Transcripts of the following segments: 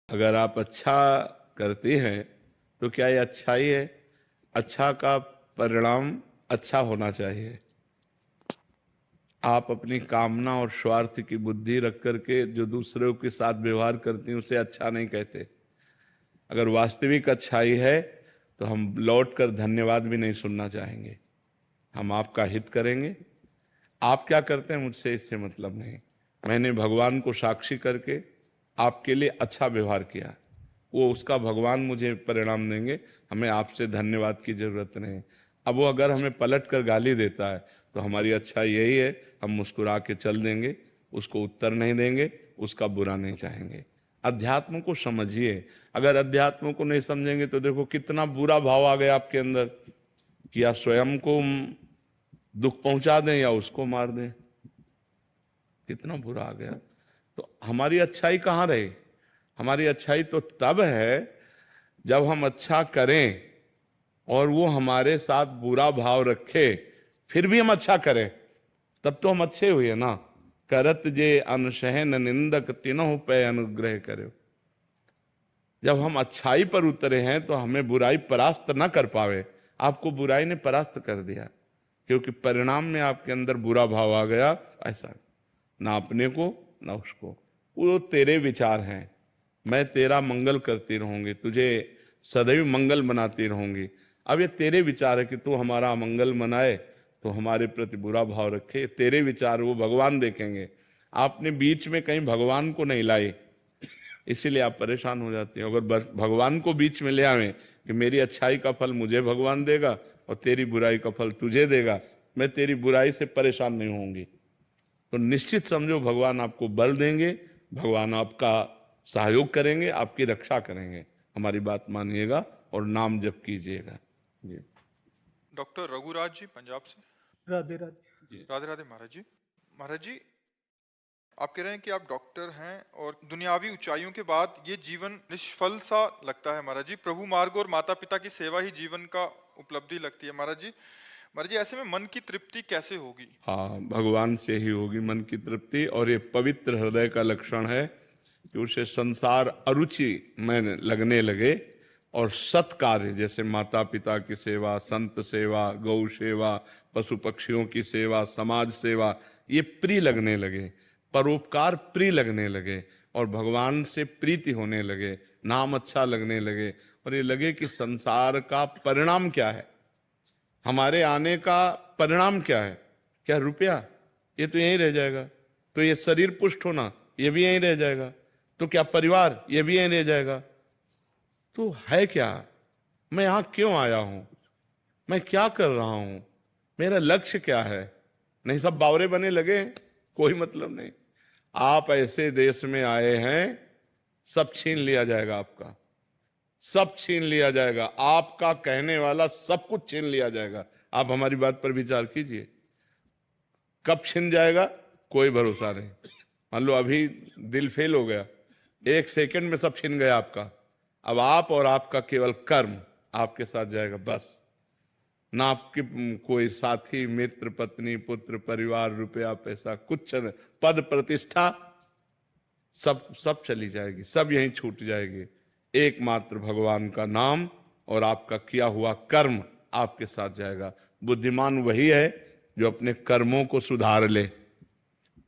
अगर आप अच्छा करते हैं तो क्या ये अच्छा ही है? अच्छा का परिणाम अच्छा होना चाहिए। आप अपनी कामना और स्वार्थ की बुद्धि रख करके जो दूसरों के साथ व्यवहार करते हैं उसे अच्छा नहीं कहते। अगर वास्तविक अच्छाई है तो हम लौट कर धन्यवाद भी नहीं सुनना चाहेंगे। हम आपका हित करेंगे। आप क्या करते हैं मुझसे इससे मतलब नहीं। मैंने भगवान को साक्षी करके आपके लिए अच्छा व्यवहार किया, वो उसका भगवान मुझे परिणाम देंगे। हमें आपसे धन्यवाद की जरूरत नहीं। अब वो अगर हमें पलट कर गाली देता है तो हमारी अच्छाई यही है, हम मुस्कुरा के चल देंगे, उसको उत्तर नहीं देंगे, उसका बुरा नहीं चाहेंगे। अध्यात्म को समझिए। अगर अध्यात्म को नहीं समझेंगे तो देखो कितना बुरा भाव आ गया आपके अंदर कि या स्वयं को दुख पहुंचा दें या उसको मार दें। कितना बुरा आ गया। तो हमारी अच्छाई कहाँ रहे? हमारी अच्छाई तो तब है जब हम अच्छा करें और वो हमारे साथ बुरा भाव रखे फिर भी हम अच्छा करें, तब तो हम अच्छे हुए ना। करत जे अनसहन निंदक तिनों पे अनुग्रह करो। जब हम अच्छाई पर उतरे हैं तो हमें बुराई परास्त न कर पावे। आपको बुराई ने परास्त कर दिया क्योंकि परिणाम में आपके अंदर बुरा भाव आ गया। ऐसा ना अपने को ना उसको। वो तेरे विचार हैं, मैं तेरा मंगल करती रहूंगी, तुझे सदैव मंगल मनाती रहूंगी। अब ये तेरे विचार है कि तू हमारा मंगल मनाए तो हमारे प्रति बुरा भाव रखे। तेरे विचार वो भगवान देखेंगे। आपने बीच में कहीं भगवान को नहीं लाए, इसीलिए आप परेशान हो जाते हैं। अगर भगवान को बीच में ले आवे कि मेरी अच्छाई का फल मुझे भगवान देगा और तेरी बुराई का फल तुझे देगा, मैं तेरी बुराई से परेशान नहीं होंगी, तो निश्चित समझो भगवान आपको बल देंगे, भगवान आपका सहयोग करेंगे, आपकी रक्षा करेंगे। हमारी बात मानिएगा और नाम जप कीजिएगा। जी डॉक्टर रघुराज जी पंजाब से। राधे राधे। जी। राधे राधे महाराज जी। महाराज जी, आप कह रहे हैं कि आप डॉक्टर हैं और दुनियावी ऊंचाइयों के बाद ये जीवन निष्फल सा लगता है महाराज जी। प्रभु मार्ग और माता पिता की सेवा ही जीवन का उपलब्धि लगती है महाराज जी। महाराज जी, ऐसे में मन की तृप्ति कैसे होगी? हाँ, भगवान से ही होगी मन की तृप्ति। और ये पवित्र हृदय का लक्षण है कि उसे संसार अरुचि में लगने लगे और सत्कार्य जैसे माता पिता की सेवा, संत सेवा, गौ सेवा, पशु पक्षियों की सेवा, समाज सेवा, ये प्रिय लगने लगे। परोपकार प्रिय लगने लगे और भगवान से प्रीति होने लगे, नाम अच्छा लगने लगे। और ये लगे कि संसार का परिणाम क्या है, हमारे आने का परिणाम क्या है? क्या रुपया? ये तो यहीं रह जाएगा। तो ये शरीर पुष्ट होना, ये भी यहीं रह जाएगा। तो क्या परिवार? ये भी यहीं रह जाएगा। तो है क्या? मैं यहां क्यों आया हूं? मैं क्या कर रहा हूं? मेरा लक्ष्य क्या है? नहीं, सब बावरे बने लगे हैं, कोई मतलब नहीं। आप ऐसे देश में आए हैं, सब छीन लिया जाएगा आपका, सब छीन लिया जाएगा आपका। कहने वाला सब कुछ छीन लिया जाएगा। आप हमारी बात पर विचार कीजिए, कब छिन जाएगा कोई भरोसा नहीं। मान लो अभी दिल फेल हो गया, एक सेकंड में सब छिन गया आपका। अब आप और आपका केवल कर्म आपके साथ जाएगा, बस। ना आपके कोई साथी, मित्र, पत्नी, पुत्र, परिवार, रुपया, पैसा, कुछ नहीं। पद प्रतिष्ठा सब सब चली जाएगी, सब यहीं छूट जाएगी। एकमात्र भगवान का नाम और आपका किया हुआ कर्म आपके साथ जाएगा। बुद्धिमान वही है जो अपने कर्मों को सुधार ले,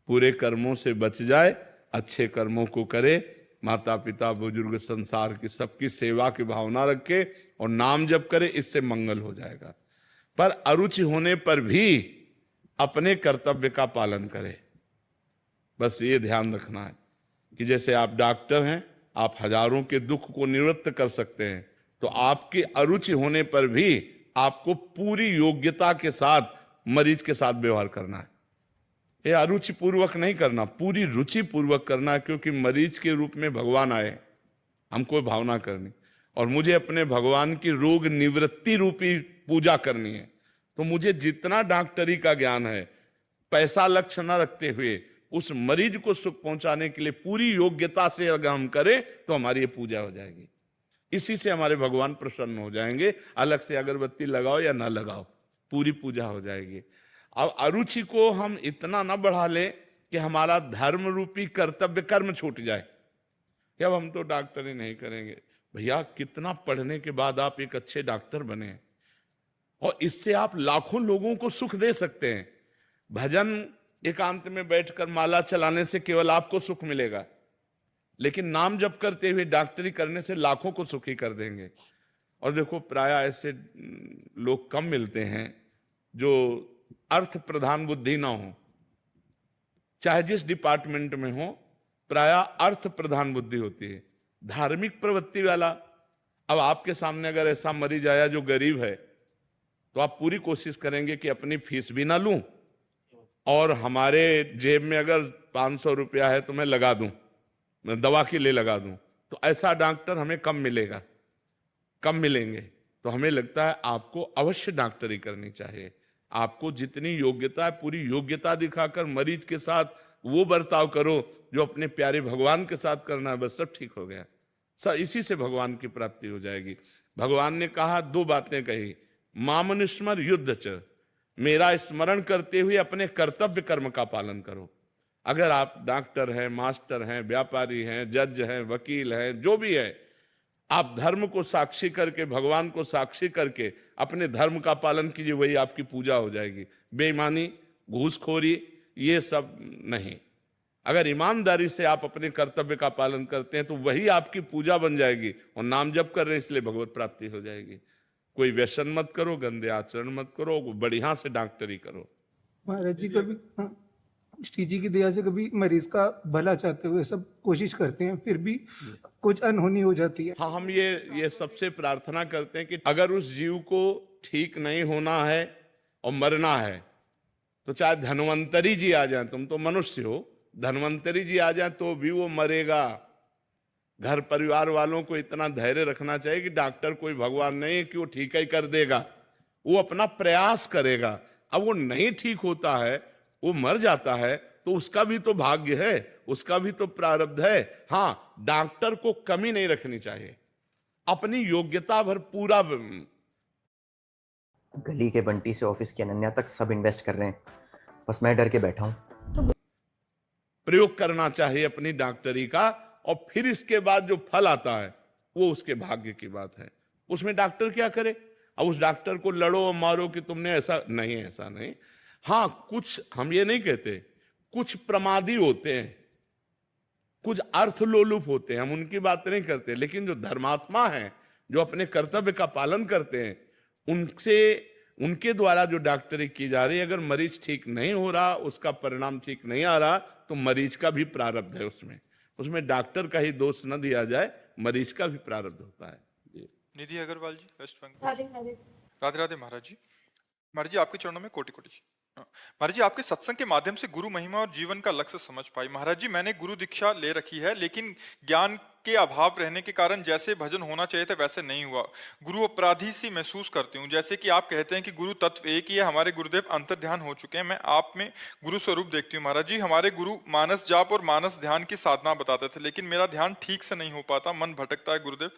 पूरे कर्मों से बच जाए, अच्छे कर्मों को करे, माता पिता बुजुर्ग संसार की सबकी सेवा की भावना रखे और नाम जप करे, इससे मंगल हो जाएगा। पर अरुचि होने पर भी अपने कर्तव्य का पालन करे। बस ये ध्यान रखना है कि जैसे आप डॉक्टर हैं, आप हजारों के दुख को निवृत्त कर सकते हैं, तो आपकी अरुचि होने पर भी आपको पूरी योग्यता के साथ मरीज के साथ व्यवहार करना है। ये अरुचि पूर्वक नहीं करना, पूरी रुचि पूर्वक करना है, क्योंकि मरीज के रूप में भगवान आए, हमको भावना करनी और मुझे अपने भगवान की रोग निवृत्ति रूपी पूजा करनी है। तो मुझे जितना डॉक्टरी का ज्ञान है, पैसा लक्ष्य न रखते हुए उस मरीज को सुख पहुंचाने के लिए पूरी योग्यता से अगर हम करें तो हमारी ये पूजा हो जाएगी। इसी से हमारे भगवान प्रसन्न हो जाएंगे। अलग से अगरबत्ती लगाओ या ना लगाओ, पूरी पूजा हो जाएगी। अब अरुचि को हम इतना ना बढ़ा ले कि हमारा धर्म रूपी कर्तव्य कर्म छूट जाए। कि अब हम तो डॉक्टरी नहीं करेंगे। भैया कितना पढ़ने के बाद आप एक अच्छे डॉक्टर बने, और इससे आप लाखों लोगों को सुख दे सकते हैं। भजन एकांत में बैठकर माला चलाने से केवल आपको सुख मिलेगा, लेकिन नाम जप करते हुए डॉक्टरी करने से लाखों को सुखी कर देंगे। और देखो प्राय ऐसे लोग कम मिलते हैं जो अर्थ प्रधान बुद्धि ना हो, चाहे जिस डिपार्टमेंट में हो, प्राय अर्थ प्रधान बुद्धि होती है, धार्मिक प्रवृत्ति वाला। अब आपके सामने अगर ऐसा मरीज आया जो गरीब है, तो आप पूरी कोशिश करेंगे कि अपनी फीस भी ना लूं, और हमारे जेब में अगर 500 रुपया है तो मैं लगा दूं, मैं दवा के लिए लगा दूं। तो ऐसा डॉक्टर हमें कम मिलेगा, कम मिलेंगे। तो हमें लगता है आपको अवश्य डॉक्टरी करनी चाहिए। आपको जितनी योग्यता है पूरी योग्यता दिखाकर मरीज के साथ वो बर्ताव करो जो अपने प्यारे भगवान के साथ करना है, बस सब ठीक हो गया। सब इसी से भगवान की प्राप्ति हो जाएगी। भगवान ने कहा, दो बातें कही, मामनुस्मर युद्ध च, मेरा स्मरण करते हुए अपने कर्तव्य कर्म का पालन करो। अगर आप डॉक्टर हैं, मास्टर हैं, व्यापारी हैं, जज हैं, वकील हैं, जो भी है, आप धर्म को साक्षी करके, भगवान को साक्षी करके अपने धर्म का पालन कीजिए, वही आपकी पूजा हो जाएगी। बेईमानी, घूसखोरी, ये सब नहीं। अगर ईमानदारी से आप अपने कर्तव्य का पालन करते हैं तो वही आपकी पूजा बन जाएगी, और नाम जप कर रहे हैं इसलिए भगवत प्राप्ति हो जाएगी। कोई व्यसन मत करो, गंदे आचरण मत करो, बढ़िया से डॉक्टरी करो। महाराज जी कभी श्री जी की दया से कभी मरीज का भला चाहते हुए सब कोशिश करते हैं, फिर भी कुछ अनहोनी हो जाती है। हाँ, हम ये सबसे प्रार्थना करते हैं कि अगर उस जीव को ठीक नहीं होना है और मरना है, तो चाहे धन्वंतरी जी आ जाए, तुम तो मनुष्य हो, धन्वंतरी जी आ जाए तो भी वो मरेगा। घर परिवार वालों को इतना धैर्य रखना चाहिए कि डॉक्टर कोई भगवान नहीं है कि वो ठीक ही कर देगा, वो अपना प्रयास करेगा। अब वो नहीं ठीक होता है, वो मर जाता है, तो उसका भी तो भाग्य है, उसका भी तो प्रारब्ध है। हाँ, डॉक्टर को कमी नहीं रखनी चाहिए, अपनी योग्यता भर पूरा। गली के बंटी से ऑफिस की अनन्या तक सब इन्वेस्ट कर रहे हैं, बस मैं डर के बैठा हूं। प्रयोग करना चाहिए अपनी डॉक्टरी का, और फिर इसके बाद जो फल आता है वो उसके भाग्य की बात है। उसमें डॉक्टर क्या करे? अब उस डॉक्टर को लड़ो और मारो कि तुमने ऐसा नहीं, ऐसा नहीं। हाँ, कुछ हम ये नहीं कहते, कुछ प्रमादी होते हैं, कुछ अर्थलोलुप होते हैं, हम उनकी बात नहीं करते, लेकिन जो धर्मात्मा है, जो अपने कर्तव्य का पालन करते हैं, उनके द्वारा जो डॉक्टरी की जा रही है, अगर मरीज ठीक नहीं हो रहा, उसका परिणाम ठीक नहीं आ रहा, तो मरीज का भी प्रारब्ध है उसमें डॉक्टर का ही दोष न दिया जाए, मरीज का भी प्रारब्ध होता है। निधि अग्रवाल जी, वेस्ट बंगाल। राधे राधे। राधे राधे महाराज जी। महाराज जी, आपके चरणों में कोटि कोटि। महाराज जी, आपके सत्संग के माध्यम से गुरु महिमा और जीवन का लक्ष्य समझ पाई। महाराज जी, मैंने गुरु दीक्षा ले रखी है, लेकिन ज्ञान के अभाव रहने के कारण जैसे भजन होना चाहिए था वैसे नहीं हुआ। गुरु अपराधी सी महसूस करती हूँ। जैसे कि आप कहते हैं कि गुरु तत्व एक ही है, हमारे गुरुदेव अंतर ध्यान हो चुके हैं, मैं आप में गुरु स्वरूप देखती हूँ। महाराज जी, हमारे गुरु मानस जाप और मानस ध्यान की साधना बताते थे, लेकिन मेरा ध्यान ठीक से नहीं हो पाता, मन भटकता है। गुरुदेव,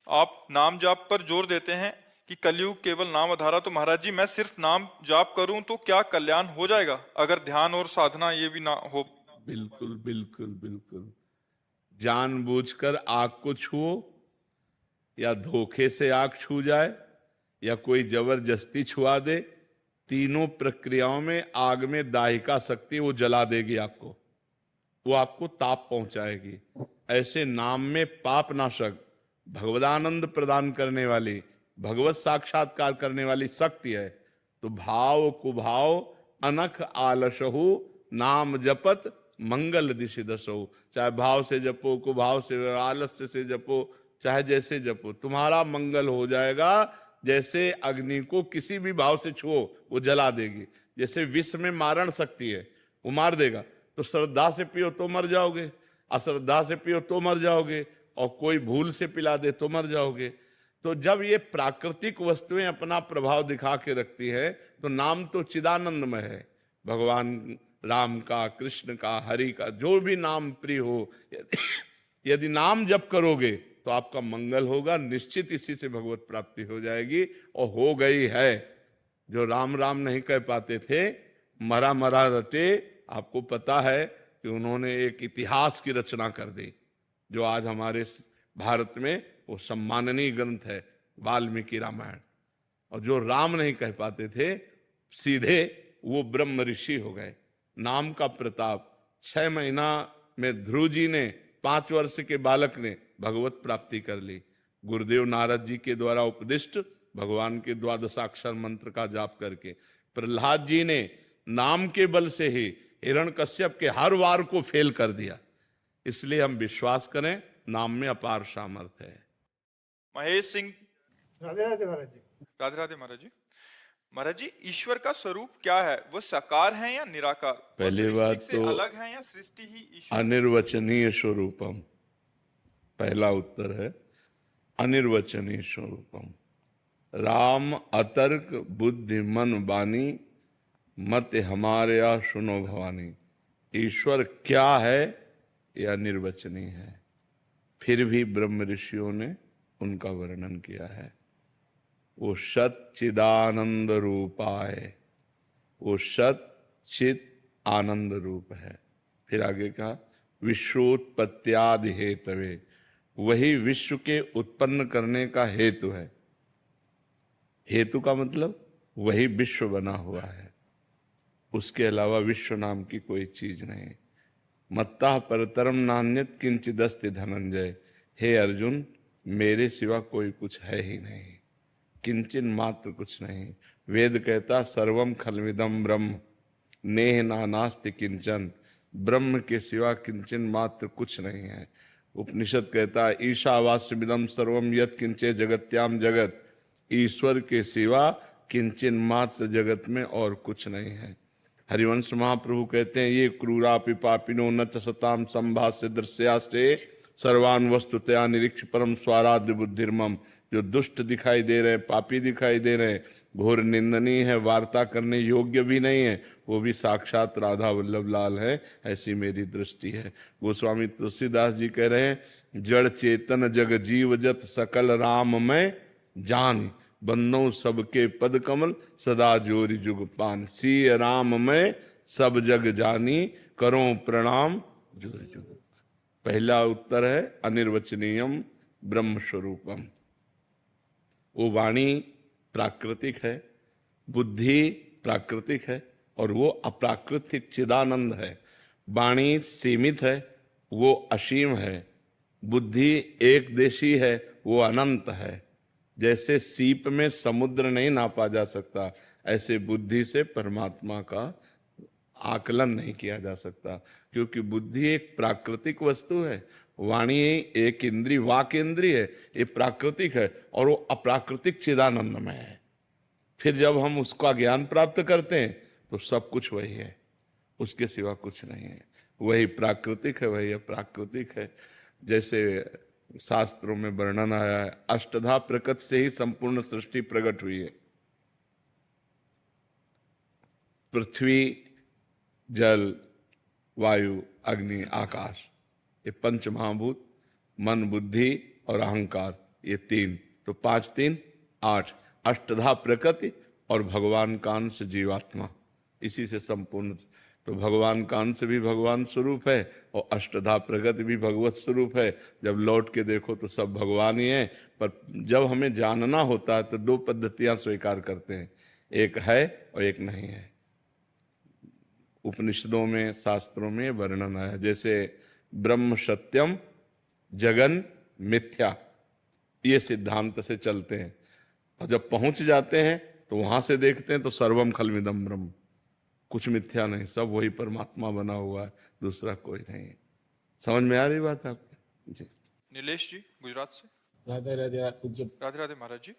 आप नाम जाप पर जोर देते हैं कि कलयुग केवल नाम आधारा, तो महाराज जी मैं सिर्फ नाम जाप करूं तो क्या कल्याण हो जाएगा, अगर ध्यान और साधना ये भी ना हो? बिल्कुल बिल्कुल बिल्कुल। जानबूझकर आग को छुओ, या धोखे से आग छू जाए, या कोई जबरदस्ती छुआ दे, तीनों प्रक्रियाओं में आग में दाहिका शक्ति वो जला देगी आपको, वो आपको ताप पहुंचाएगी। ऐसे नाम में पाप नाशक, भगवदानंद प्रदान करने वाली, भगवत साक्षात्कार करने वाली शक्ति है। तो भाव कुभाव अनख आलसहु, नाम जपत मंगल दिशि दसहु। चाहे भाव से जपो, कुभाव से, आलस्य से जपो, चाहे जैसे जपो, तुम्हारा मंगल हो जाएगा। जैसे अग्नि को किसी भी भाव से छुओ वो जला देगी, जैसे विष में मारण शक्ति है, वो मार देगा। तो श्रद्धा से पियो तो मर जाओगे, अश्रद्धा से पियो तो मर जाओगे, और कोई भूल से पिला दे तो मर जाओगे। तो जब ये प्राकृतिक वस्तुएं अपना प्रभाव दिखा के रखती है, तो नाम तो चिदानंदमय है। भगवान राम का, कृष्ण का, हरि का, जो भी नाम प्रिय हो, यदि नाम जप करोगे तो आपका मंगल होगा निश्चित। इसी से भगवत प्राप्ति हो जाएगी, और हो गई है। जो राम राम नहीं कह पाते थे, मरा मरा रटे, आपको पता है कि उन्होंने एक इतिहास की रचना कर दी। जो आज हमारे भारत में वो सम्माननीय ग्रंथ है वाल्मीकि रामायण। और जो राम नहीं कह पाते थे सीधे वो ब्रह्म ऋषि हो गए। नाम का प्रताप, 6 महीना में ध्रुव जी ने 5 वर्ष के बालक ने भगवत प्राप्ति कर ली। गुरुदेव नारद जी के द्वारा उपदिष्ट भगवान के 12 मंत्र का जाप करके प्रहलाद जी ने नाम के बल से ही हिरण्यकश्यप के हर वार को फेल कर दिया। इसलिए हम विश्वास करें, नाम में अपार सामर्थ्य है। महेश सिंह। राधे राधे महाराज जी। राधे राधे महाराज जी। महाराज जी, ईश्वर का स्वरूप क्या है? वो साकार है या निराकार? वो पहली सृष्टि बात से तो अलग है या सृष्टि ही ईश्वर? अनिर्वचनीय स्वरूपम, पहला उत्तर है अनिर्वचनीय स्वरूपम। राम अतर्क बुद्धि मन वाणी मत हमारे या सुनो भवानी। ईश्वर क्या है यह निर्वचनीय है, फिर भी ब्रह्म ऋषियों ने उनका वर्णन किया है। वो सच्चिदानंद रूपाय, वो सच्चित आनंद रूप है। फिर आगे कहा विश्वोत्पत्त्यादि हेतवे, वही विश्व के उत्पन्न करने का हेतु है। हेतु का मतलब वही विश्व बना हुआ है, उसके अलावा विश्व नाम की कोई चीज नहीं। मत्ता परतरम नान्यत किंचिदस्ति धनंजय, हे अर्जुन मेरे सिवा कोई कुछ है ही नहीं, किंचन मात्र कुछ नहीं। वेद कहता सर्वम खलविदम ब्रह्म नेह नानास्ति किंचन, ब्रह्म के सिवा किंचन मात्र कुछ नहीं है। उपनिषद कहता ईशावास्यमिदम सर्वम यत् किंचे जगत्याम जगत, ईश्वर के सिवा किंचन मात्र जगत में और कुछ नहीं है। हरिवंश महाप्रभु कहते हैं ये क्रूरापि पापिनो न च सताम संभाष्य दृश्यास्ते सर्वान वस्तुतया निरीक्ष परम स्वाराध्य बुद्धिर्मम। जो दुष्ट दिखाई दे रहे, पापी दिखाई दे रहे, घोर निंदनीय है, वार्ता करने योग्य भी नहीं है, वो भी साक्षात राधा वल्लभ लाल है, ऐसी मेरी दृष्टि है। गोस्वामी तुलसीदास जी कह रहे हैं जड़ चेतन जग जीव जत सकल राम में जान, बंदों सबके पद कमल सदा जोरी जुग पान। सी राम में सब जग जानी करो प्रणाम जोरी जुग। पहला उत्तर है अनिर्वचनीयम ब्रह्म स्वरूपम। वो वाणी प्राकृतिक है, बुद्धि प्राकृतिक है और वो अप्राकृतिक चिदानंद है। वाणी सीमित है, वो असीम है। बुद्धि एक देशी है, वो अनंत है। जैसे सीप में समुद्र नहीं नापा जा सकता, ऐसे बुद्धि से परमात्मा का आकलन नहीं किया जा सकता, क्योंकि बुद्धि एक प्राकृतिक वस्तु है। वाणी एक इंद्रिय, वाक इंद्रिय है, ये प्राकृतिक है और वो अप्राकृतिक चिदानंदमय है। फिर जब हम उसका ज्ञान प्राप्त करते हैं तो सब कुछ वही है, उसके सिवा कुछ नहीं है। वही प्राकृतिक है, वही अप्राकृतिक है। जैसे शास्त्रों में वर्णन आया है अष्टधा प्रकृति से ही संपूर्ण सृष्टि प्रकट हुई है। पृथ्वी, जल, वायु, अग्नि, आकाश, ये पंच महाभूत, मन, बुद्धि और अहंकार, ये 3, तो 5 3 8, अष्टधा प्रकृति और भगवान का अंश जीवात्मा, इसी से संपूर्ण। तो भगवान का अंश भी भगवान स्वरूप है और अष्टधा प्रगति भी भगवत स्वरूप है। जब लौट के देखो तो सब भगवान ही है। पर जब हमें जानना होता है तो 2 पद्धतियां स्वीकार करते हैं, एक है और एक नहीं है। उपनिषदों में, शास्त्रों में वर्णन आया, जैसे ब्रह्म सत्यम जगन मिथ्या, ये सिद्धांत से चलते हैं। और जब पहुंच जाते हैं तो वहां से देखते हैं तो सर्वम खलमिदम ब्रह्म, कुछ मिथ्या नहीं, सब वही परमात्मा बना हुआ है, दूसरा कोई नहीं। समझ में आ रही बात आपको जी? नीलेश जी गुजरात से। राधे राधे राधे राधे महाराज जी।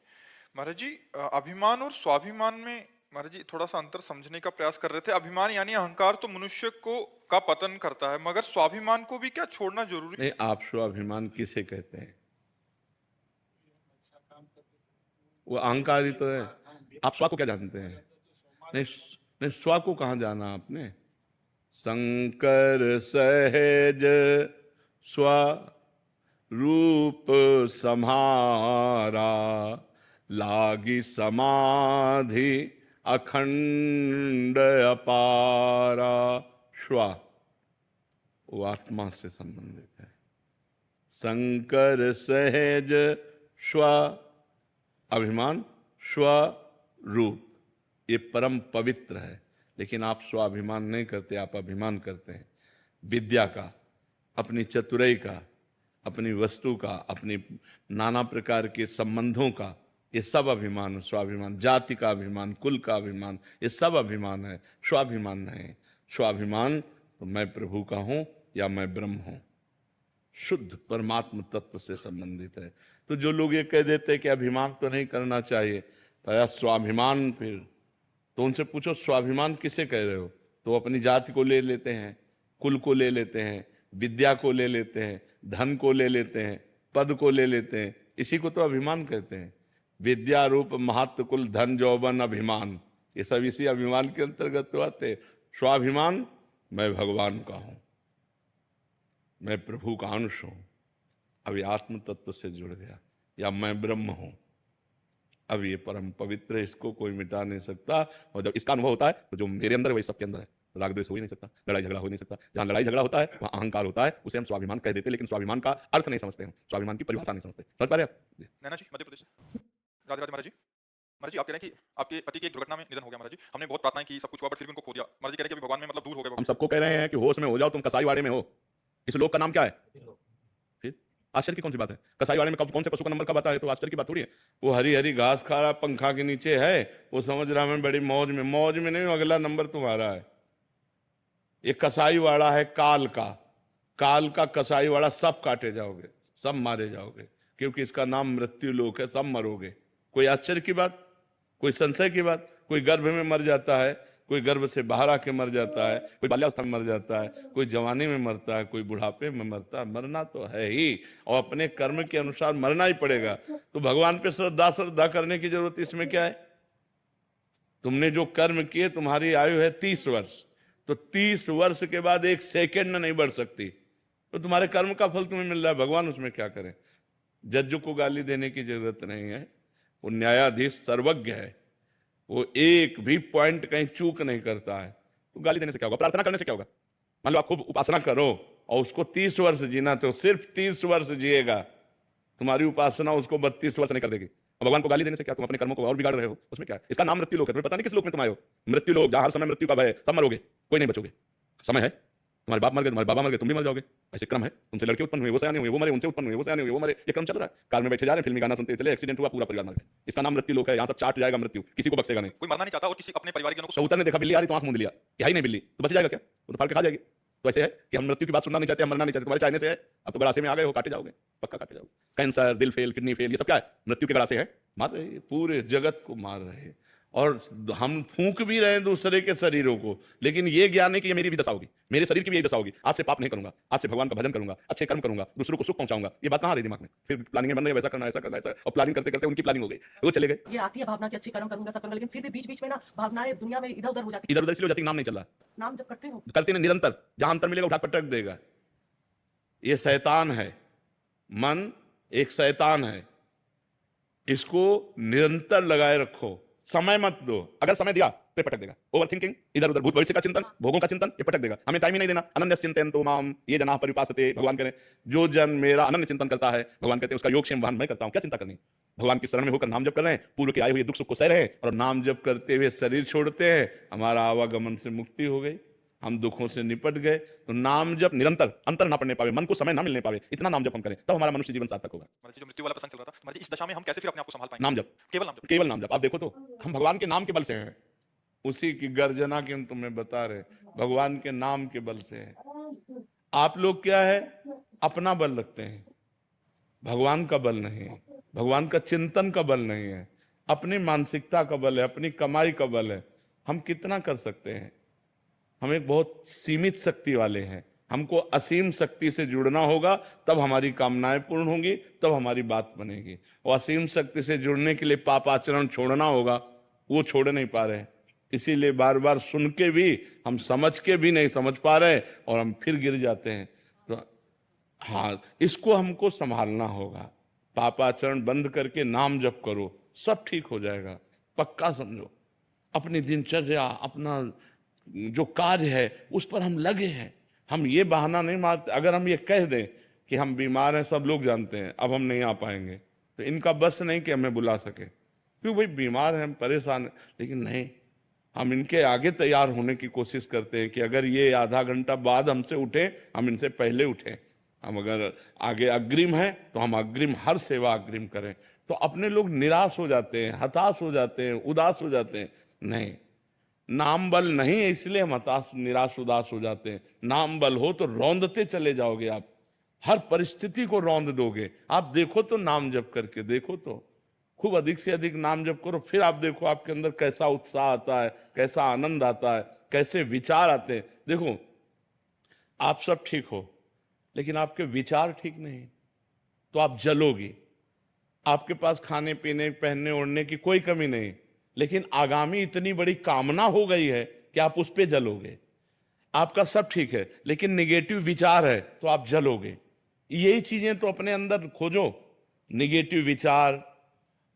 महाराज जी, अभिमान और स्वाभिमान में महाराज जी थोड़ा सा अंतर समझने का प्रयास कर रहे थे। अभिमान यानी अहंकार तो मनुष्य को का पतन करता है, मगर स्वाभिमान को भी क्या छोड़ना जरूरी? नहीं, आप स्वाभिमान किसे कहते हैं? वो अहंकार ही तो है। आप स्व को क्या जानते हैं? नहीं नहीं, स्व को कहाँ जाना आपने? शंकर सहज स्व रूप सम्हारा, लागी समाधि अखंड अपारा। स्व वो आत्मा से संबंधित है। शंकर सहज स्व अभिमान स्वरूप, ये परम पवित्र है। लेकिन आप स्वाभिमान नहीं करते, आप अभिमान करते हैं विद्या का, अपनी चतुराई का, अपनी वस्तु का, अपनी नाना प्रकार के संबंधों का, ये सब अभिमान, स्वाभिमान, जाति का अभिमान, कुल का अभिमान, ये सब अभिमान है, स्वाभिमान नहीं। स्वाभिमान तो मैं प्रभु का हूं या मैं ब्रह्म हूं, शुद्ध परमात्म तत्व से संबंधित है। तो जो लोग ये कह देते हैं कि अभिमान तो नहीं करना चाहिए, तो यार स्वाभिमान, फिर तो उनसे पूछो स्वाभिमान किसे कह रहे हो? तो अपनी जाति को ले लेते हैं, कुल को ले लेते हैं, विद्या को ले लेते हैं, धन को ले लेते हैं, पद को ले लेते हैं, इसी को तो अभिमान कहते हैं। विद्या रूप महत्व कुल धन जौवन अभिमान, ये सब इसी अभिमान के अंतर्गत तो आते। स्वाभिमान, मैं भगवान का हूं, मैं प्रभु का अंश हूं, अभी आत्म तत्व से जुड़ गया, या मैं ब्रह्म हूं, अब ये परम पवित्र है, इसको कोई मिटा नहीं सकता। और जब इसका अनुभव होता है तो जो मेरे अंदर है वही सबके अंदर है, राग द्वेष हो ही नहीं सकता, लड़ाई झगड़ा हो ही नहीं सकता। जहां लड़ाई झगड़ा होता है वहां अहंकार होता है, उसे हम स्वाभिमान कह देते हैं, लेकिन स्वाभिमान का अर्थ नहीं समझते, हम स्वाभिमान की परिभाषा नहीं समझते। समझ पा रहे आप? नैना जी, मध्य प्रदेश से। राधे राधे महाराज जी। महाराज जी, आप कह रहे हैं कि आपके पति की एक दुर्घटना में निधन हो गया। महाराज जी, हमने बहुत प्रार्थनाएं की, सब कुछ हुआ, बट फिर भी उनको खो दिया। महाराज जी कह रहे हैं कि अभी भगवान में मतलब दूर हो गए। हम सबको कह रहे हैं कि होश में हो जाओ, तुम कसाईवाड़े में हो। इस लोक का नाम क्या है? फिर आश्चर्य की कौन सी बात है? कसाईवाड़े में कौन से पशु का नंबर कब आता है? तो आश्चर्य की बात थोड़ी है। वो हरी हरी घास खा रहा, पंखा के नीचे है, वो समझ रहा मैं बड़ी मौज में। मौज में नहीं, अगला नंबर तुम्हारा है। ये कसाईवाड़ा है काल का, काल का कसाईवाड़ा, सब काटे जाओगे, सब मारे जाओगे, क्योंकि इसका नाम मृत्यु लोक है, सब मरोगे। कोई आश्चर्य की बात, कोई संशय की बात? कोई गर्भ में मर जाता है, कोई गर्भ से बाहर आके मर जाता है, कोई बाल्यावस्था में मर जाता है, कोई जवानी में मरता है, कोई बुढ़ापे में मरता है। मरना तो है ही, और अपने कर्म के अनुसार मरना ही पड़ेगा। तो भगवान पे श्रद्धा करने की जरूरत इसमें क्या है? तुमने जो कर्म किए, तुम्हारी आयु है 30 वर्ष, तो 30 वर्ष के बाद 1 सेकेंड नहीं बढ़ सकती, तो तुम्हारे कर्म का फल तुम्हें मिल रहा है, भगवान उसमें क्या करें? जज को गाली देने की जरूरत नहीं है, वो न्यायाधीश सर्वज्ञ है, वो एक भी पॉइंट कहीं चूक नहीं करता है। तो गाली देने से क्या होगा? प्रार्थना करने से क्या होगा? मान लो आप खूब उपासना करो और उसको 30 वर्ष जीना, तो सिर्फ 30 वर्ष जिएगा, तुम्हारी उपासना उसको 32 वर्ष नहीं कर देगी। और भगवान को गाली देने से क्या? तुम अपने कर्मों को और बिगाड़ रहे हो, उसमें क्या है? इसका नाम मृत्यु लोक है। तुम्हें पता नहीं किस लोक में तुम आए हो। मृत्यु लोक, जहां हर समय मृत्यु का भय है, सब मरोगे, कोई नहीं बचोगे। समय है, तुम्हारे बाप मर गए, तुम्हारे बाबा मर गए, तुम भी मर जाओगे। ऐसे क्रम है, तुमसे लड़के उत्पन्न हुए, वो सयाने हुए, वो मरे, उनसे उत्पन्न हुए, वो सयाने हुए, वो मरे, ये क्रम चल रहा है। कार में बैठे जा रहे हैं, फिल्मी गाना सुनते चले, एक्सीडेंट हुआ, पूरा परिवार मर गया। इसका नाम मृत्यु लोक है। यहाँ सब चाट जाएगा मृत्यु, किसी को बख्शेगा नहीं। कोई मरना नहीं चाहता और किसी अपने परिवार के लोगों को कबूतर ने देखा बिल्ली आ रही तो आंख मूंद लिया, क्या ही नहीं बिल्ली, तो बच जाएगा क्या? वो तो फाड़ के खा जाएगी। तो ऐसे है कि हम मृत्यु की बात सुनना नहीं चाहते, हम मरना नहीं चाहते। तुम्हारे चाहने से है, अब तो गड़ासे में आ गए हो, काटे जाओगे, पक्का काटे जाओगे। कैंसर, दिल फेल, किडनी फेल, ये सब क्या है? मृत्यु के गड़ासे है, मार रहे हैं, पूरे जगत को मार रहे हैं। और हम फूंक भी रहे हैं दूसरे के शरीरों को, लेकिन ये ज्ञान है कि ये मेरी भी दशा होगी, मेरे शरीर की भी यही दशा होगी। आज से पाप नहीं करूंगा, आज से भगवान का भजन करूंगा, अच्छे कर्म करूंगा, दूसरों को सुख पहुंचाऊंगा। ये बात कहां रही दिमाग में? फिर प्लानिंग बन रही है, वैसा करना, ऐसा करना, ऐसा, और प्लानिंग करते करते उनकी प्लानिंग हो गई, वो चले गए। ये आती है भावना कि अच्छी कर्म करूंगा, सब करूंगा, लेकिन फिर भी बीच बीच में ना भावनाएं दुनिया में इधर उधर हो जाती इधर उधर इसलिए हो जाती, नाम नहीं चल रहा। है। नाम जब करते हो करते नहीं, निरंतर, जहां अंतर मिलेगा उठा पटक देगा। ये शैतान है, मन एक शैतान है, इसको निरंतर लगाए रखो, समय मत दो। अगर समय दिया तो पटक देगा। ओवर थिंकिंग, इधर उधर भूत भविष्य का चिंतन, भोगों का चिंतन, ये पटक देगा। हमें टाइम ही नहीं देना। अनन्य चिंतन तो माम ये जना परिपासते, भगवान कह रहे हैं जो जन मेरा अनन्य चिंतन करता है, भगवान कहते हैं उसका योगक्षेम वहन मैं करता हूं। क्या चिंता करनी? भगवान की शरण में होकर नाम जप कर रहे हैं, पूर्व के आए हुए दुख सुख को सह रहे हैं, और नाम जप करते हुए शरीर छोड़ते हैं, हमारा आवागमन से मुक्ति हो गई, हम दुखों से निपट गए। तो नाम जप निरंतर, अंतर ना पड़ने पावे, मन को समय ना मिलने पावे, इतना नाम जप हम करें, तब हमारा मनुष्य जीवन सार्थक होगा। महाराज जी, जो मृत्यु वाला प्रसंग चल रहा था, महाराज जी, इस दशा में हम कैसे फिर अपने आप को संभाल पाएंगे? नाम जप, केवल नाम जप, केवल नाम जप। आप देखो तो हम भगवान के नाम के बल से हैं, उसी की गर्जना के हम तुम्हें बता रहे, भगवान के नाम के बल से है। आप लोग क्या है, अपना बल रखते हैं, भगवान का बल नहीं है, भगवान का चिंतन का बल नहीं है, अपनी मानसिकता का बल है, अपनी कमाई का बल है। हम कितना कर सकते हैं? हम एक बहुत सीमित शक्ति वाले हैं, हमको असीम शक्ति से जुड़ना होगा, तब हमारी कामनाएं पूर्ण होंगी, तब हमारी बात बनेगी। और असीम शक्ति से जुड़ने के लिए पाप आचरण छोड़ना होगा, वो छोड़ नहीं पा रहे हैं। इसीलिए बार बार सुन के भी हम समझ के भी नहीं समझ पा रहे, और हम फिर गिर जाते हैं। तो हाँ, इसको हमको संभालना होगा। पापाचरण बंद करके नाम जप करो, सब ठीक हो जाएगा, पक्का समझो। अपनी दिनचर्या, अपना जो कार्य है, उस पर हम लगे हैं। हम ये बहाना नहीं मारते। अगर हम ये कह दें कि हम बीमार हैं, सब लोग जानते हैं, अब हम नहीं आ पाएंगे, तो इनका बस नहीं कि हमें बुला सके, क्यों भाई बीमार हैं, हम परेशान हैं, लेकिन नहीं, हम इनके आगे तैयार होने की कोशिश करते हैं कि अगर ये आधा घंटा बाद हमसे उठे, हम इनसे पहले उठें, हम अगर आगे अग्रिम हैं तो हम अग्रिम, हर सेवा अग्रिम करें। तो अपने लोग निराश हो जाते हैं, हताश हो जाते हैं, उदास हो जाते हैं। नहीं, नाम बल नहीं है इसलिए हम हताश, निराश, उदास हो जाते हैं। नाम बल हो तो रौंदते चले जाओगे, आप हर परिस्थिति को रौंद दोगे। आप देखो तो, नाम जप करके देखो तो, खूब अधिक से अधिक नाम जप करो, फिर आप देखो आपके अंदर कैसा उत्साह आता है, कैसा आनंद आता है, कैसे विचार आते हैं। देखो आप सब ठीक हो, लेकिन आपके विचार ठीक नहीं, तो आप जलोगे। आपके पास खाने पीने, पहनने ओढ़ने की कोई कमी नहीं, लेकिन आगामी इतनी बड़ी कामना हो गई है कि आप उस पे जलोगे। आपका सब ठीक है, लेकिन निगेटिव विचार है तो आप जलोगे। यही चीजें तो अपने अंदर खोजो, निगेटिव विचार,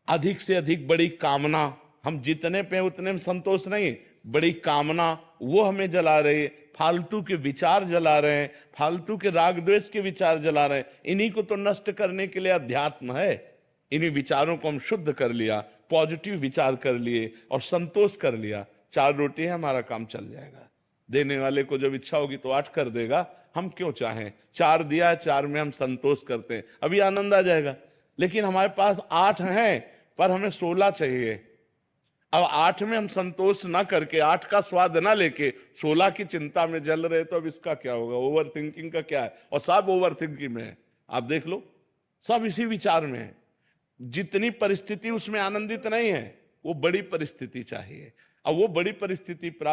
अधिक से अधिक बड़ी कामना। हम जितने पे उतने में संतोष नहीं, बड़ी कामना वो हमें जला रही है। फालतू के विचार जला रहे हैं, फालतू के राग द्वेष के विचार जला रहे हैं। इन्हीं को तो नष्ट करने के लिए अध्यात्म है। इन्हीं विचारों को हम शुद्ध कर लिया, पॉजिटिव विचार कर लिए और संतोष कर लिया, 4 रोटी है, हमारा काम चल जाएगा। देने वाले को जब इच्छा होगी तो 8 कर देगा, हम क्यों चाहें। 4 दिया है, 4 में हम संतोष करते हैं, अभी आनंद आ जाएगा। लेकिन हमारे पास 8 हैं, पर हमें 16 चाहिए। अब 8 में हम संतोष ना करके, 8 का स्वाद ना लेके 16 की चिंता में जल रहे, तो अब इसका क्या होगा। ओवर थिंकिंग का क्या है, और सब ओवर थिंकिंग में है। आप देख लो, सब इसी विचार में है। जितनी परिस्थिति उसमें आनंदित नहीं है, वो बड़ी परिस्थिति चाहिए। अब वो बड़ी परिस्थिति प्राप्त